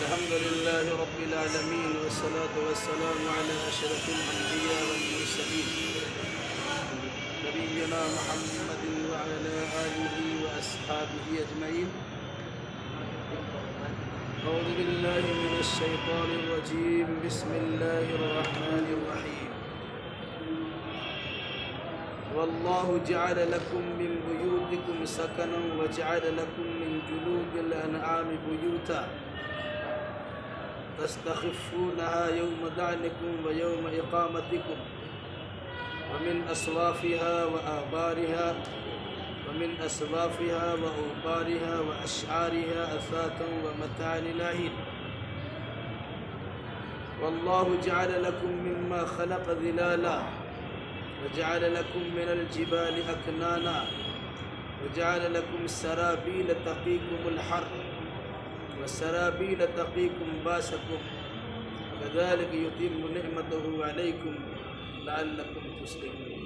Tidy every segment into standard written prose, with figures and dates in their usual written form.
الحمد لله رب العالمين والصلاة والسلام على أشرف الأنبياء والمرسلين نبينا محمد وعلى آله وأصحابه أجمعين. أعوذ بالله من الشيطان الرجيم. بسم الله الرحمن الرحيم. والله جعل لكم من بيوتكم سكنا وجعل لكم من جلود الأنعام بيوتا تستخفونها يوم ذعنكم ويوم إقامتكم ومن أصوافها وأوبارها وأشعارها أثاثا ومتاعا إلى حين. والله جعل لكم مما خلق ظلالا وجعل لكم من الجبال أكنانا وجعل لكم سرابيل تقيكم الحر وسرابيل تقيكم باسكم كذلك يتم نعمته عليكم لعلكم تسلمون.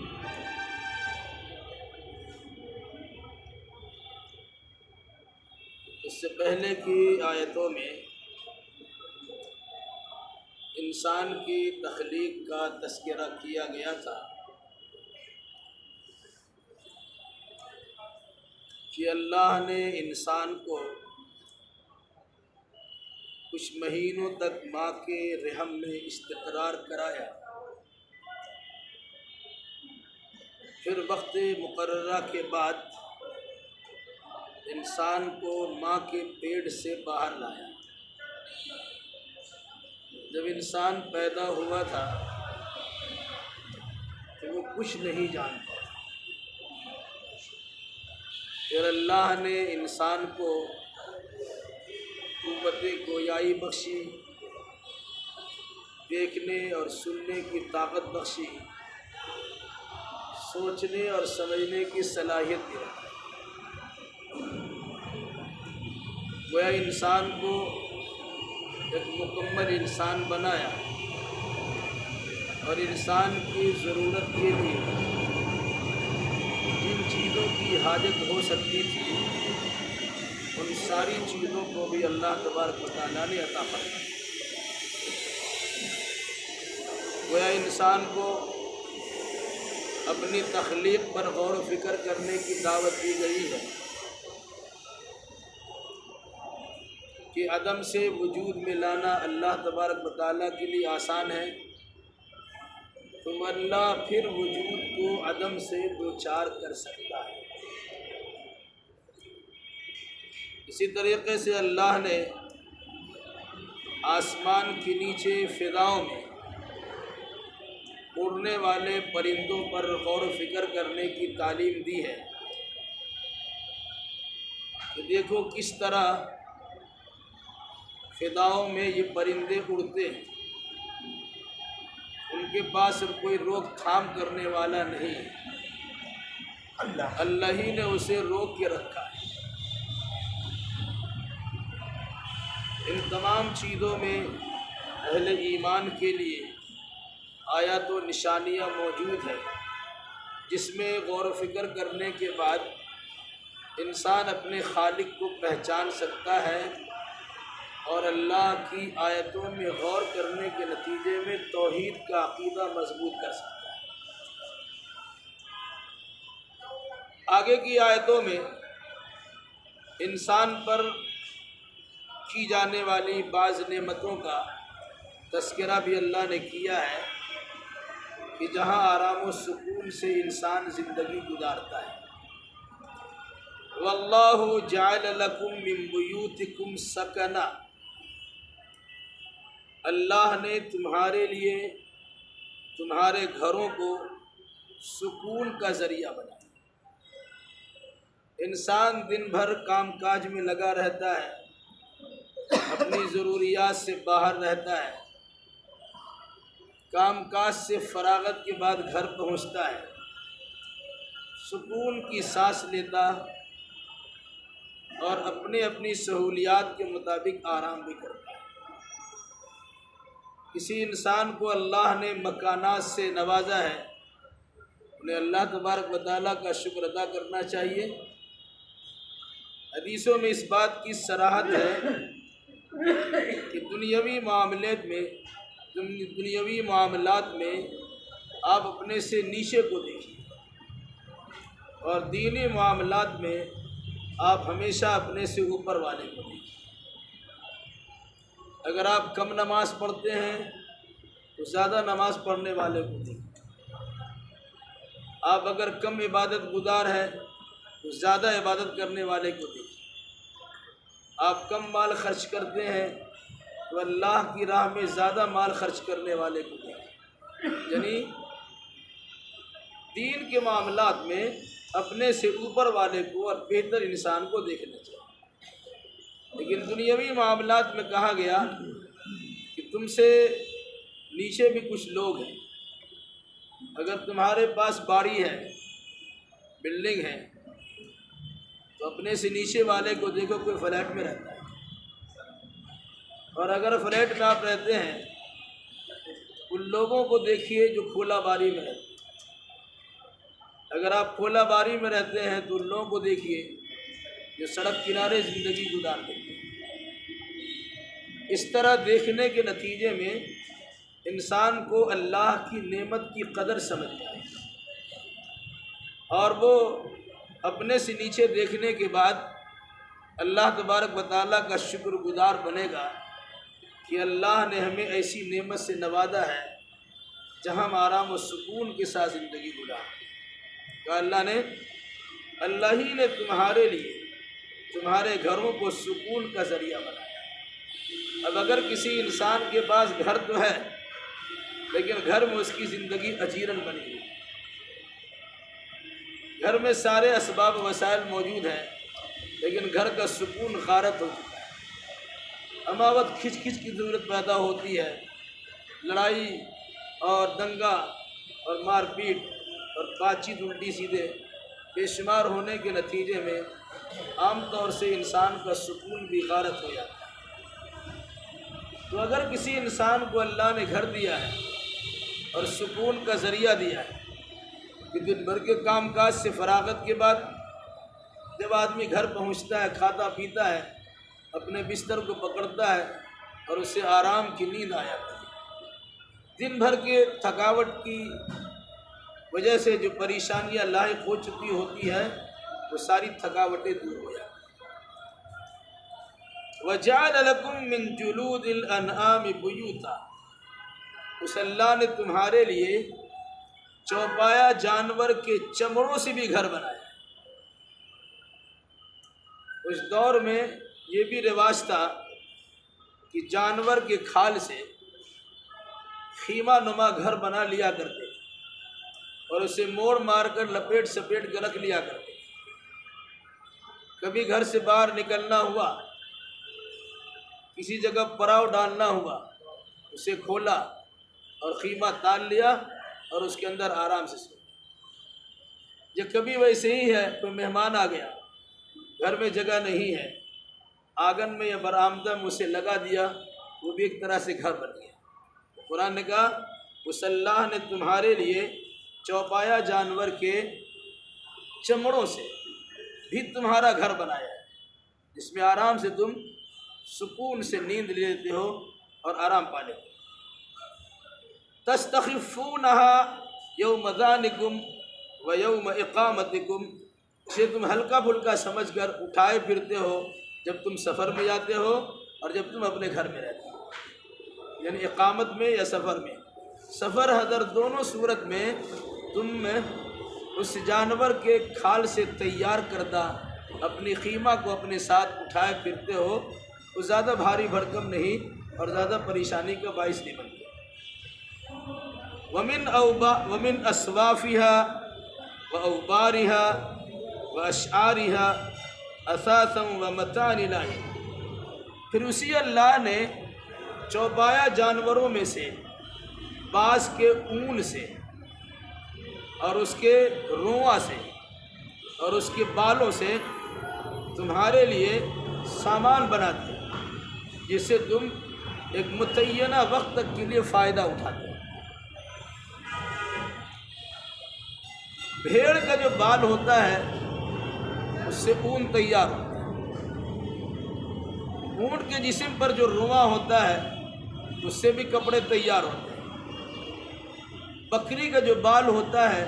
اس سے پہلے کی آیتوں میں انسان کی تخلیق کا تذکرہ کیا گیا تھا کہ اللہ نے انسان کو کچھ مہینوں تک ماں کے رحم میں استقرار کرایا، پھر وقت مقررہ کے بعد انسان کو ماں کے پیٹ سے باہر لایا. جب انسان پیدا ہوا تھا تو وہ کچھ نہیں جانتا. پھر اللہ نے انسان کو قوت گویائی بخشی، دیکھنے اور سننے کی طاقت بخشی، سوچنے اور سمجھنے کی صلاحیت دی. گویا انسان کو ایک مکمل انسان بنایا اور انسان کی ضرورت کے لیے جن چیزوں کی حاجت ہو سکتی تھی ان ساری چیزوں کو بھی اللہ تبارک و تعالیٰ نے عطا فرمایا. گویا انسان کو اپنی تخلیق پر غور و فکر کرنے کی دعوت دی گئی ہے کہ عدم سے وجود میں لانا اللہ تبارک و تعالیٰ کے لیے آسان ہے، تو اللہ پھر وجود کو عدم سے دوچار کر سکتا ہے. اسی طریقے سے اللہ نے آسمان کے نیچے فضاؤں میں اڑنے والے پرندوں پر غور و فکر کرنے کی تعلیم دی ہے کہ دیکھو کس طرح فضاؤں میں یہ پرندے اڑتے ہیں، ان کے پاس کوئی روک تھام کرنے والا نہیں، اللہ ہی نے اسے روک کے رکھا ہے. ان تمام چیزوں میں اہل ایمان کے لیے آیات و نشانیاں موجود ہیں جس میں غور و فکر کرنے کے بعد انسان اپنے خالق کو پہچان سکتا ہے اور اللہ کی آیتوں میں غور کرنے کے نتیجے میں توحید کا عقیدہ مضبوط کر سکتا ہے. آگے کی آیتوں میں انسان پر کی جانے والی بعض نعمتوں کا تذکرہ بھی اللہ نے کیا ہے کہ جہاں آرام و سکون سے انسان زندگی گزارتا ہے. واللہ جعل لکم من بیوتکم سکنا، اللہ نے تمہارے لیے تمہارے گھروں کو سکون کا ذریعہ بنایا. انسان دن بھر کام کاج میں لگا رہتا ہے، اپنی ضروریات سے باہر رہتا ہے، کام کاج سے فراغت کے بعد گھر پہنچتا ہے، سکون کی سانس لیتا اور اپنی سہولیات کے مطابق آرام بھی کرتا ہے. کسی انسان کو اللہ نے مکانات سے نوازا ہے، انہیں اللہ تبارک و تعالیٰ کا شکر ادا کرنا چاہیے. حدیثوں میں اس بات کی صراحت ہے کہ دنیاوی معاملات میں آپ اپنے سے نیچے کو دیکھیے، اور دینی معاملات میں آپ ہمیشہ اپنے سے اوپر والے کو دیکھیے۔ اگر آپ کم نماز پڑھتے ہیں تو زیادہ نماز پڑھنے والے کو دیکھیے، آپ اگر کم عبادت گزار ہیں تو زیادہ عبادت کرنے والے کو دیکھیے، آپ کم مال خرچ کرتے ہیں تو اللہ کی راہ میں زیادہ مال خرچ کرنے والے کو دیکھیے۔ یعنی دین کے معاملات میں اپنے سے اوپر والے کو اور بہتر انسان کو دیکھنا چاہیے۔ لیکن دنیاوی معاملات میں کہا گیا کہ تم سے نیچے بھی کچھ لوگ ہیں، اگر تمہارے پاس باڑی ہے، بلڈنگ ہے، تو اپنے سے نیچے والے کو دیکھو، کوئی فلیٹ میں رہتا ہے، اور اگر فلیٹ میں آپ رہتے ہیں ان لوگوں کو دیکھیے جو کھولا باری میں رہتے ہیں۔ اگر آپ کھولا باری میں رہتے ہیں تو ان لوگوں کو دیکھیے جو سڑک کنارے زندگی گزارتے ہیں۔ اس طرح دیکھنے کے نتیجے میں انسان کو اللہ کی نعمت کی قدر سمجھ آئے، اور وہ اپنے سے نیچے دیکھنے کے بعد اللہ تبارک و تعالیٰ کا شکر گزار بنے گا کہ اللہ نے ہمیں ایسی نعمت سے نوازا ہے جہاں ہم آرام و سکون کے ساتھ زندگی گزاریں۔ کہ اللہ ہی نے تمہارے لیے تمہارے گھروں کو سکون کا ذریعہ بنایا۔ اب اگر کسی انسان کے پاس گھر تو ہے لیکن گھر میں اس کی زندگی اجیرن بنی ہوئی، گھر میں سارے اسباب و وسائل موجود ہیں لیکن گھر کا سکون غارت ہو چکا ہے، اماوت کھچ کھچ کی ضرورت پیدا ہوتی ہے، لڑائی اور دنگا اور مار پیٹ اور بات چیت الٹی سیدھے بے شمار ہونے کے نتیجے میں عام طور سے انسان کا سکون بھی غارت ہو جاتا ہے۔ تو اگر کسی انسان کو اللہ نے گھر دیا ہے اور سکون کا ذریعہ دیا ہے کہ دن بھر کے کام کاج سے فراغت کے بعد جب آدمی گھر پہنچتا ہے، کھاتا پیتا ہے، اپنے بستر کو پکڑتا ہے اور اسے آرام کی نیند آ جاتی ہے، دن بھر کے تھکاوٹ کی وجہ سے جو پریشانیاں لاحق ہو چکی ہوتی ہیں وہ ساری تھکاوٹیں دور ہو جاتی ہیں۔ وَجَعَلَ لَكُم مِّن جُلُودِ الْأَنْعَامِ بُيُوتًا، اس اللہ نے تمہارے لیے چوپایا جانور کے چمڑوں سے بھی گھر بنایا۔ اس دور میں یہ بھی رواج تھا کہ جانور کے کھال سے خیمہ نما گھر بنا لیا کرتے تھے اور اسے موڑ مار کر لپیٹ سپیٹ کر رکھ لیا کرتے تھے۔ کبھی گھر سے باہر نکلنا ہوا، کسی جگہ پڑاؤ ڈالنا ہوا، اسے کھولا اور خیمہ تان لیا اور اس کے اندر آرام سے سو۔ یا کبھی ویسے ہی ہے، کوئی مہمان آ گیا، گھر میں جگہ نہیں ہے، آنگن میں یا برآمدہ میں اسے لگا دیا، وہ بھی ایک طرح سے گھر بن گیا۔ قرآن نے کہا اس اللہ نے تمہارے لیے چوپایا جانور کے چمڑوں سے بھی تمہارا گھر بنایا ہے، جس میں آرام سے تم سکون سے نیند لیتے ہو اور آرام پا لیتے ہو۔ تستخفونها یوم ذانکم و یوم اقامتکم، اسے تم ہلکا پھلکا سمجھ کر اٹھائے پھرتے ہو جب تم سفر میں جاتے ہو اور جب تم اپنے گھر میں رہتے ہو، یعنی اقامت میں یا سفر میں، سفر حضر دونوں صورت میں تم اس جانور کے کھال سے تیار کردہ اپنی خیمہ کو اپنے ساتھ اٹھائے پھرتے ہو، وہ زیادہ بھاری بھرکم نہیں اور زیادہ پریشانی کا باعث نہیں بنتے۔ وَمِنْ أَصْوَافِهَا وَأَوْبَارِهَا وَأَشْعَارِهَا أَثَاثًا وَمَتَاعًا إِلَىٰ حِينٍ، پھر اسی اللہ نے چوپایا جانوروں میں سے بعض کے اون سے اور اس کے رواں سے اور اس کے بالوں سے تمہارے لیے سامان بنا دیا جس سے تم ایک متعینہ وقت تک کے لیے فائدہ اٹھاتے ہو۔ بھیڑ کا جو بال ہوتا ہے اس سے اون تیار ہوتا ہے، اونٹ کے جسم پر جو رواں ہوتا ہے اس سے بھی کپڑے تیار ہوتے ہیں، بکری کا جو بال ہوتا ہے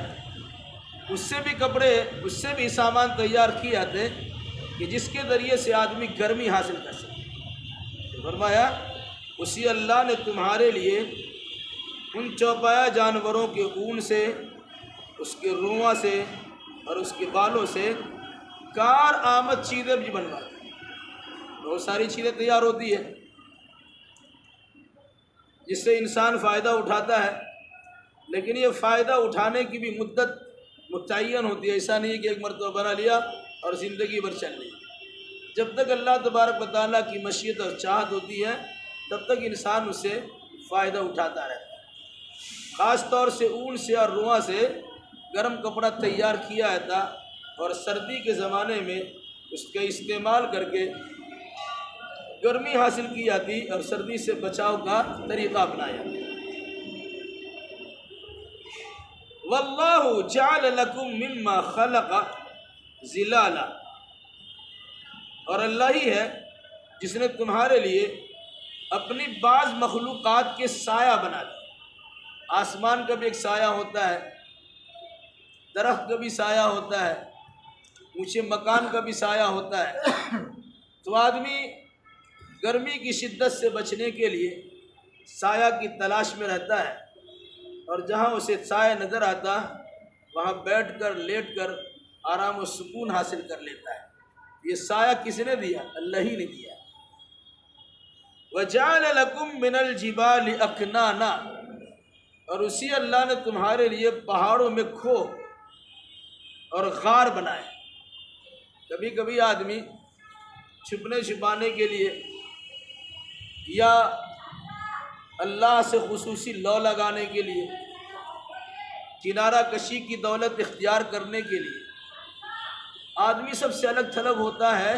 اس سے بھی کپڑے، اس سے بھی سامان تیار کیے جاتے کہ جس کے ذریعے سے آدمی گرمی حاصل کر سکے۔ فرمایا اسی اللہ نے تمہارے لیے ان چوپایا جانوروں کے اون سے، اس کے رواں سے اور اس کے بالوں سے کار آمد چیزیں بھی بنوا دی۔ بہت ساری چیزیں تیار ہوتی ہے جس سے انسان فائدہ اٹھاتا ہے، لیکن یہ فائدہ اٹھانے کی بھی مدت متعین ہوتی ہے۔ ایسا نہیں کہ ایک مرتبہ بنا لیا اور زندگی بھر چل رہی۔ جب تک اللہ تبارک و تعالیٰ کی مشیت اور چاہت ہوتی ہے تب تک انسان اس سے فائدہ اٹھاتا رہتا ہے۔ خاص طور سے اون سے اور رواں سے گرم کپڑا تیار کیا جاتا اور سردی کے زمانے میں اس کا استعمال کر کے گرمی حاصل کی جاتی اور سردی سے بچاؤ کا طریقہ اپنایا۔ واللہ جعل لکم مما خلق ظلالا، اور اللہ ہی ہے جس نے تمہارے لیے اپنی بعض مخلوقات کے سایہ بنا دیا۔ آسمان کا بھی ایک سایہ ہوتا ہے، درخت کا بھی سایہ ہوتا ہے، اونچے مکان کا بھی سایہ ہوتا ہے۔ تو آدمی گرمی کی شدت سے بچنے کے لیے سایہ کی تلاش میں رہتا ہے، اور جہاں اسے سایہ نظر آتا وہاں بیٹھ کر لیٹ کر آرام و سکون حاصل کر لیتا ہے۔ یہ سایہ کس نے دیا؟ اللہ ہی نے دیا۔ وَجَعَلَ لَكُم مِّنَ الْجِبَالِ أَكْنَانًا، اور اسی اللہ نے تمہارے لیے پہاڑوں میں کھو اور غار بنائے۔ کبھی کبھی آدمی چھپنے چھپانے کے لیے یا اللہ سے خصوصی لو لگانے کے لیے، کنارہ کشی کی دولت اختیار کرنے کے لیے آدمی سب سے الگ تھلگ ہوتا ہے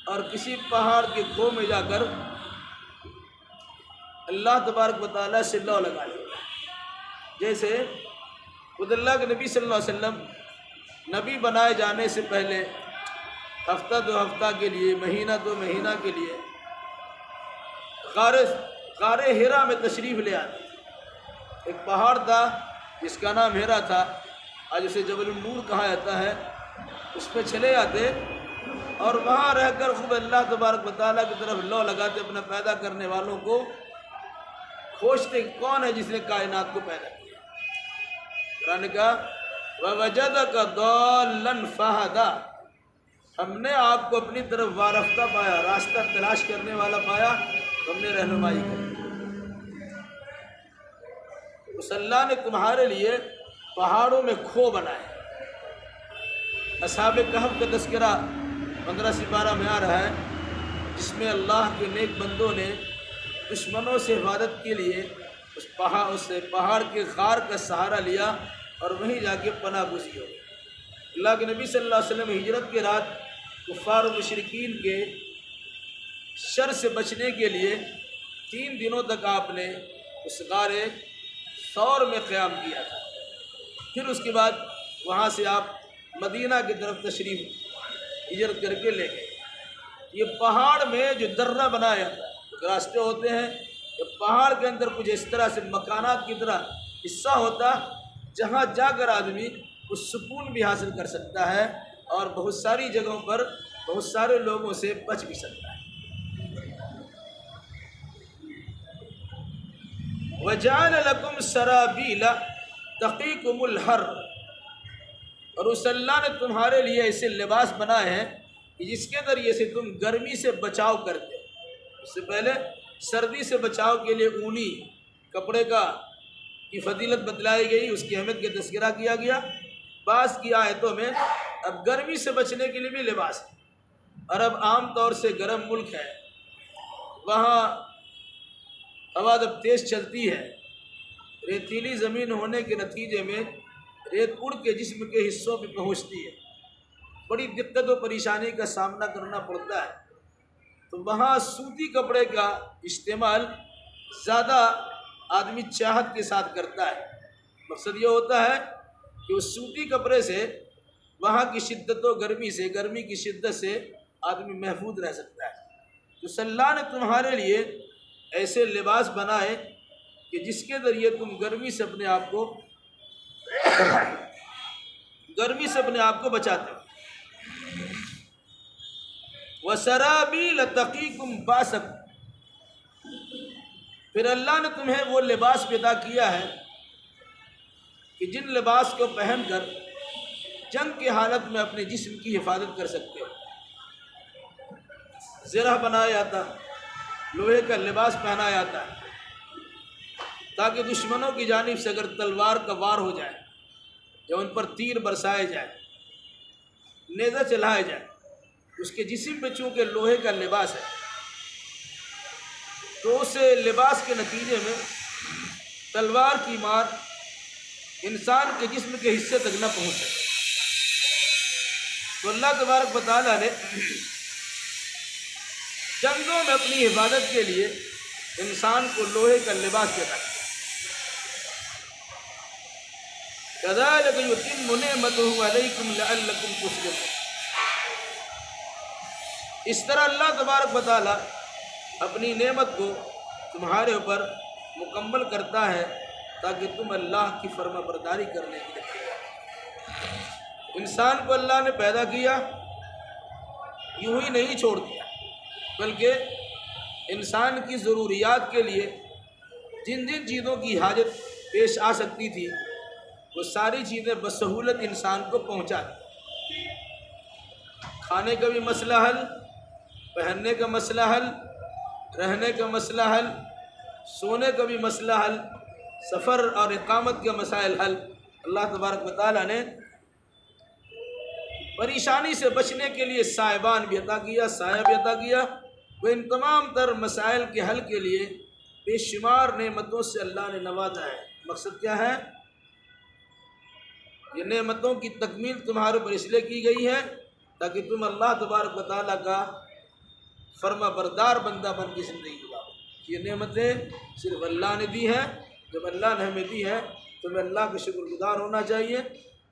اور کسی پہاڑ کے کھو میں جا کر اللہ تبارک و تعالیٰ سے لو لگا لیتا ہے۔ جیسے خود اللہ کے نبی صلی اللہ علیہ وسلم نبی بنائے جانے سے پہلے ہفتہ دو ہفتہ کے لیے، مہینہ دو مہینہ کے لیے غار ہیرا میں تشریف لے آتے۔ ایک پہاڑ تھا جس کا نام ہیرا تھا، آج اسے جبل النور کہا جاتا ہے۔ اس پہ چلے جاتے اور وہاں رہ کر خوب اللہ تبارک و تعالیٰ کی طرف لو لگاتے، اپنا پیدا کرنے والوں کو کھوجتے کون ہے جس نے کائنات کو پیدا کیا۔ قرآن نے کہا وَوَجَدَكَ ضَالًّا فَهَدَىٰ، ہم نے آپ کو اپنی طرف وارفتہ پایا، راستہ تلاش کرنے والا پایا، ہم نے رہنمائی کی۔ اس اللہ نے تمہارے لیے پہاڑوں میں کھو بنائے۔ اصحاب کہف کا تذکرہ 15 سپارہ میں آ رہا ہے، جس میں اللہ کے نیک بندوں نے دشمنوں سے حفاظت کے لیے اس پہاڑ کے غار کا سہارا لیا اور وہیں جا کے پناہ گزین ہو۔ اللہ کے نبی صلی اللہ علیہ وسلم ہجرت کے رات کفار و مشرکین کے شر سے بچنے کے لیے 3 دنوں تک آپ نے اس غار ثور میں قیام کیا تھا۔ پھر اس کے بعد وہاں سے آپ مدینہ کی طرف تشریف ہجرت کر کے لے گئے۔ یہ پہاڑ میں جو درہ بنایا تھا، راستے ہوتے ہیں کہ پہاڑ کے اندر کچھ اس طرح سے مکانات کی طرح حصہ ہوتا جہاں جا کر آدمی اس سکون بھی حاصل کر سکتا ہے اور بہت ساری جگہوں پر بہت سارے لوگوں سے بچ بھی سکتا ہے۔ وَجَعَلَ لَكُمْ سَرَابِيلَ تَقِيكُمُ الْحَرَّ، اور اس اللہ نے تمہارے لیے ایسے لباس بنائے ہیں کہ جس کے ذریعے سے تم گرمی سے بچاؤ کرتے ہو۔ اس سے پہلے سردی سے بچاؤ کے لیے اونی کپڑے کی فضیلت بتلائی گئی، اس کی اہمیت کا تذکرہ کیا گیا۔ بعض کی آیتوں میں اب گرمی سے بچنے کے لیے بھی لباس ہے۔ عرب عام طور سے گرم ملک ہے، وہاں ہوا جب تیز چلتی ہے، ریتیلی زمین ہونے کے نتیجے میں ریت اڑ کے جسم کے حصوں پہ پہنچتی ہے، بڑی دقت و پریشانی کا سامنا کرنا پڑتا ہے۔ تو وہاں سوتی کپڑے کا استعمال زیادہ آدمی چاہت کے ساتھ کرتا ہے۔ مقصد یہ ہوتا ہے کہ اس سوتی کپڑے سے وہاں کی شدت و گرمی کی شدت سے آدمی محفوظ رہ سکتا ہے۔ تو اللہ نے تمہارے لیے ایسے لباس بنائے کہ جس کے ذریعے تم گرمی سے اپنے آپ کو بچاتے ہو۔ وَسَرَابِيلَ تَقِيكُمْ بَأْسَكُمْ، پھر اللہ نے تمہیں وہ لباس پیدا کیا ہے کہ جن لباس کو پہن کر جنگ کی حالت میں اپنے جسم کی حفاظت کر سکتے ہو۔ زرہ بنایا جاتا، لوہے کا لباس پہنا جاتا ہے تاکہ دشمنوں کی جانب سے اگر تلوار کا وار ہو جائے یا ان پر تیر برسائے جائے، نیزہ چلائے جائے، اس کے جسم پہ چونکہ لوہے کا لباس ہے تو اس لباس کے نتیجے میں تلوار کی مار انسان کے جسم کے حصے تک نہ پہنچ سکے۔ تو اللہ تبارک و تعالیٰ نے جنگوں میں اپنی حفاظت کے لیے انسان کو لوہے کا لباس پیدا کیا۔ كَذَلِكَ يُتِمُّ نِعْمَتَهُ عَلَيْكُمْ لَعَلَّكُمْ تُسْلِمُونَ۔ اس طرح اللہ تبارک و تعالیٰ اپنی نعمت کو تمہارے اوپر مکمل کرتا ہے تاکہ تم اللہ کی فرما برداری کرنے کے لیے تیار ہو۔ انسان کو اللہ نے پیدا کیا، یوں ہی نہیں چھوڑ دیا، بلکہ انسان کی ضروریات کے لیے جن جن چیزوں کی حاجت پیش آ سکتی تھی وہ ساری چیزیں بسہولت انسان کو پہنچا دی۔ کھانے کا بھی مسئلہ حل، پہننے کا مسئلہ حل، رہنے کا مسئلہ حل، سونے کا بھی مسئلہ حل، سفر اور اقامت کے مسائل حل۔ اللہ تبارک و تعالیٰ نے پریشانی سے بچنے کے لیے صاحبان بھی عطا کیا، سایہ بھی عطا کیا۔ وہ ان تمام تر مسائل کے حل کے لیے بے شمار نعمتوں سے اللہ نے نوازا ہے۔ مقصد کیا ہے؟ یہ نعمتوں کی تکمیل تمہارے اوپر اس لیے کی گئی ہے تاکہ تم اللہ تبارک و تعالیٰ کا فرما بردار بندہ بن کی زندگی گزارو۔ یہ نعمتیں صرف اللہ نے دی ہیں، جب اللہ نے ہمیں دی ہے تو ہمیں اللہ کا شکر گزار ہونا چاہیے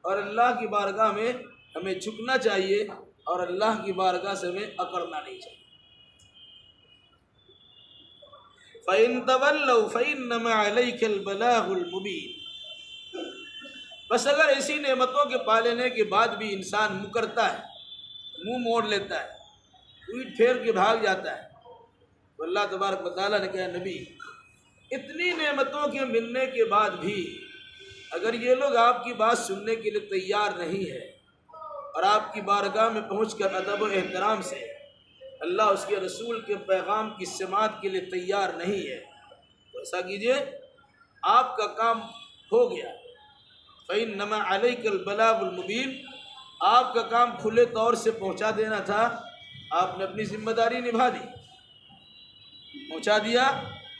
اور اللہ کی بارگاہ میں ہمیں جھکنا چاہیے اور اللہ کی بارگاہ سے ہمیں اکڑنا نہیں چاہیے۔ فَإِن تَوَلَّوْا فَإِنَّمَا عَلَيْكَ الْبَلَاغُ الْمُبِينُ۔ بس اگر ایسی نعمتوں کے پا لینے کے بعد بھی انسان مکرتا ہے، منہ موڑ لیتا ہے، پیٹ پھیر کے بھاگ جاتا ہے تو اللہ تبارک و تعالیٰ نے کہا نبی اتنی نعمتوں کے ملنے کے بعد بھی اگر یہ لوگ آپ کی بات سننے کے لیے تیار نہیں ہے اور آپ کی بارگاہ میں پہنچ کر ادب و احترام سے اللہ اس کے رسول کے پیغام کی سماعت کے لیے تیار نہیں ہے تو ایسا کیجئے، آپ کا کام ہو گیا۔ فَإِنَّمَا عَلَيْكَ الْبَلَاغُ الْمُبِينُ، آپ کا کام کھلے طور سے پہنچا دینا تھا، آپ نے اپنی ذمہ داری نبھا دی، پہنچا دیا،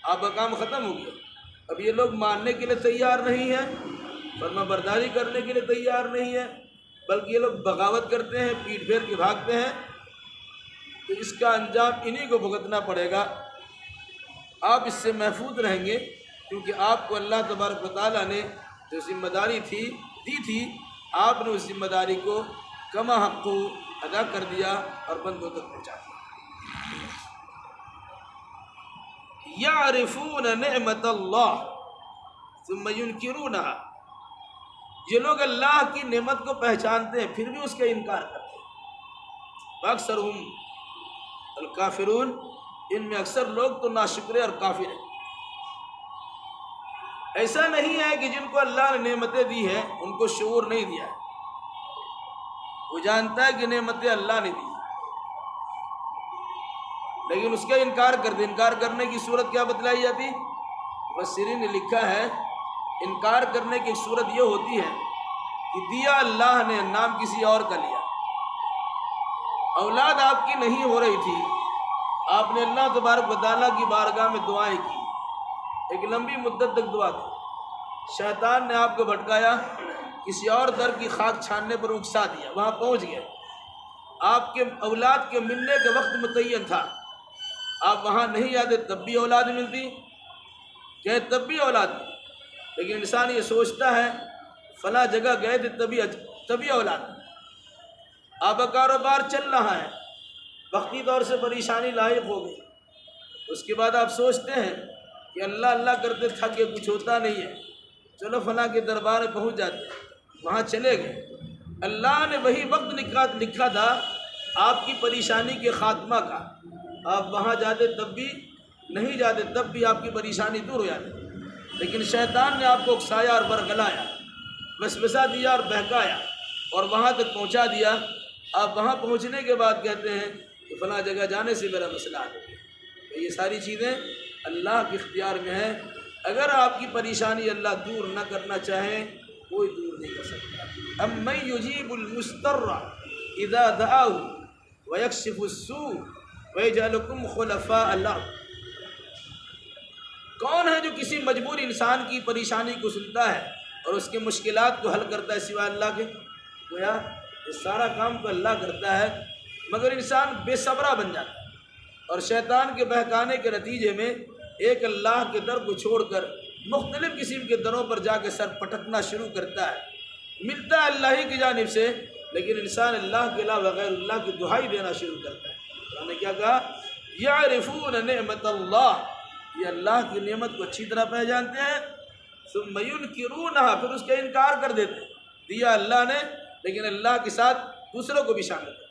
آپ کا کام ختم ہو گیا۔ اب یہ لوگ ماننے کے لیے تیار نہیں ہیں، فرما برداری کرنے کے لیے تیار نہیں ہیں، بلکہ یہ لوگ بغاوت کرتے ہیں، پیٹ پھیر کے بھاگتے ہیں، تو اس کا انجام انہی کو بھگتنا پڑے گا۔ آپ اس سے محفوظ رہیں گے کیونکہ آپ کو اللہ تبارک و تعالیٰ نے جو ذمہ داری دی تھی آپ نے اس ذمہ داری کو کما حق ادا کر دیا اور بندوں تک پہنچا دیا۔ یعرفون نعمت اللہ ثم ينکرونها، یہ لوگ اللہ کی نعمت کو پہچانتے ہیں پھر بھی اس کا انکار کرتے ہیں۔ واکثرهم الکافرون، ان میں اکثر لوگ تو ناشکرے اور کافر ہیں۔ ایسا نہیں ہے کہ جن کو اللہ نے نعمتیں دی ہیں ان کو شعور نہیں دیا ہے، وہ جانتا ہے کہ نعمتیں اللہ نے دی لیکن اس کا انکار کر دے۔ انکار کرنے کی صورت کیا بتلائی جاتی؟ مفسرین نے لکھا ہے انکار کرنے کی صورت یہ ہوتی ہے کہ دیا اللہ نے، نام کسی اور کا لیا، اولاد آپ کی نہیں ہو رہی تھی، آپ نے اللہ تبارک و تعالیٰ کی بارگاہ میں دعائیں کی، ایک لمبی مدت تک دعا کی، شیطان نے آپ کو بھٹکایا، کسی اور در کی خاک چھاننے پر اکسا دیا، وہاں پہنچ گئے، آپ کے اولاد کے ملنے کا وقت متعین تھا، آپ وہاں نہیں جاتے تب بھی اولاد ملتی، کہ تب بھی اولاد ملتی، لیکن انسان یہ سوچتا ہے فلاں جگہ گئے تھے تبھی اولاد ملتی۔ آپ کا کاروبار چل رہا ہے، وقتی طور سے پریشانی لاحق ہو گئی، اس کے بعد آپ سوچتے ہیں کہ اللہ اللہ کرتے تھک کے کچھ ہوتا نہیں ہے، چلو فلاں کے دربار میں پہنچ جاتے ہیں، وہاں چلے گئے۔ اللہ نے وہی وقت لکھا تھا آپ کی پریشانی کے خاتمہ کا، آپ وہاں جاتے تب بھی، نہیں جاتے تب بھی آپ کی پریشانی دور ہو جاتی، لیکن شیطان نے آپ کو اکسایا اور برگلایا، وسوسہ دیا اور بہکایا اور وہاں تک پہنچا دیا۔ آپ وہاں پہنچنے کے بعد کہتے ہیں کہ فلاں جگہ جانے سے میرا مسئلہ حل ہو گیا۔ یہ ساری چیزیں اللہ کے اختیار میں ہیں، اگر آپ کی پریشانی اللہ دور نہ کرنا چاہے کوئی دور نہیں کر سکتا۔ امن یجیب المضطر اذا دعاہ ویکشف السوء ویجعلکم خلفاء الارض، کون ہے جو کسی مجبور انسان کی پریشانی کو سنتا ہے اور اس کے مشکلات کو حل کرتا ہے سوائے اللہ کے؟ گویا یہ سارا کام تو اللہ کرتا ہے، مگر انسان بے صبرا بن جاتا ہے اور شیطان کے بہکانے کے نتیجے میں ایک اللہ کے در کو چھوڑ کر مختلف قسم کے دروں پر جا کے سر پٹکنا شروع کرتا ہے۔ ملتا ہے اللہ ہی کی جانب سے، لیکن انسان اللہ کے علاوہ غیر اللہ کی دہائی دینا شروع کرتا ہے۔ اللہ نے کیا کہا؟ یعرفون نعمت اللہ، یہ اللہ کی نعمت کو اچھی طرح پہچانتے ہیں، ثم ینکرونہا، پھر اس کا انکار کر دیتے ہیں، دیا اللہ نے لیکن اللہ کے ساتھ دوسروں کو بھی شامل کر،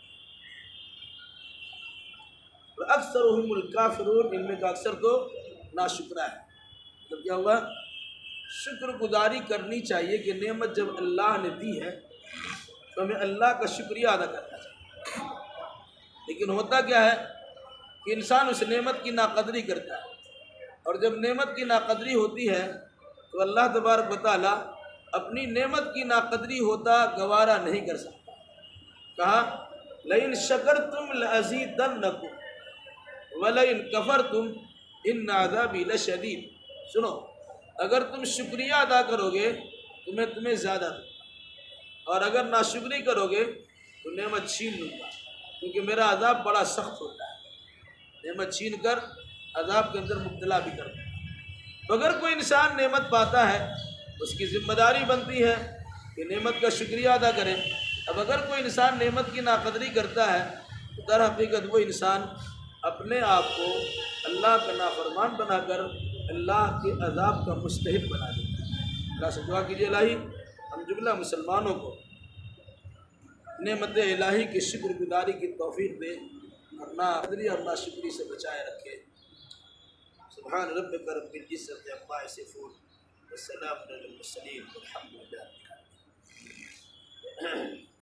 اکثرهم الکافرون، ان میں کا اکثر تو ناشکرا ہے۔ مطلب کیا ہوا؟ شکر گزاری کرنی چاہیے کہ نعمت جب اللہ نے دی ہے تو ہمیں اللہ کا شکریہ ادا کرنا چاہیے، لیکن ہوتا کیا ہے کہ انسان اس نعمت کی ناقدری کرتا ہے، اور جب نعمت کی ناقدری ہوتی ہے تو اللہ تبارک و تعالیٰ اپنی نعمت کی ناقدری ہوتا گوارا نہیں کر سکتا۔ کہا لئن شکرتم لازیدنکم وَلَئِن كَفَرْتُمْ إِنَّ عَذَابِي لَشَدِيدٌ، سنو، اگر تم شکریہ ادا کرو گے تو میں تمہیں زیادہ دوں گا، اور اگر ناشکری کرو گے تو نعمت چھین لوں گا، کیونکہ میرا عذاب بڑا سخت ہوتا ہے، نعمت چھین کر عذاب کے اندر مبتلا بھی کرتا ہے۔ تو اگر کوئی انسان نعمت پاتا ہے اس کی ذمہ داری بنتی ہے کہ نعمت کا شکریہ ادا کرے۔ اب اگر کوئی انسان نعمت کی ناقدری کرتا ہے تو در حقیقت وہ انسان اپنے آپ کو اللہ کا نافرمان بنا کر اللہ کے عذاب کا مستحق بنا دیتا ہے۔ اللہ سے دعا کیجیے الہی ہم جملہ مسلمانوں کو نعمت الہی کی شکر گزاری کی توفیق دے اور ناقدری اور ناشکری سے بچائے رکھے۔ سبحان ربک رب العزت عما یصفون والسلام علی المرسلین والحمد للہ۔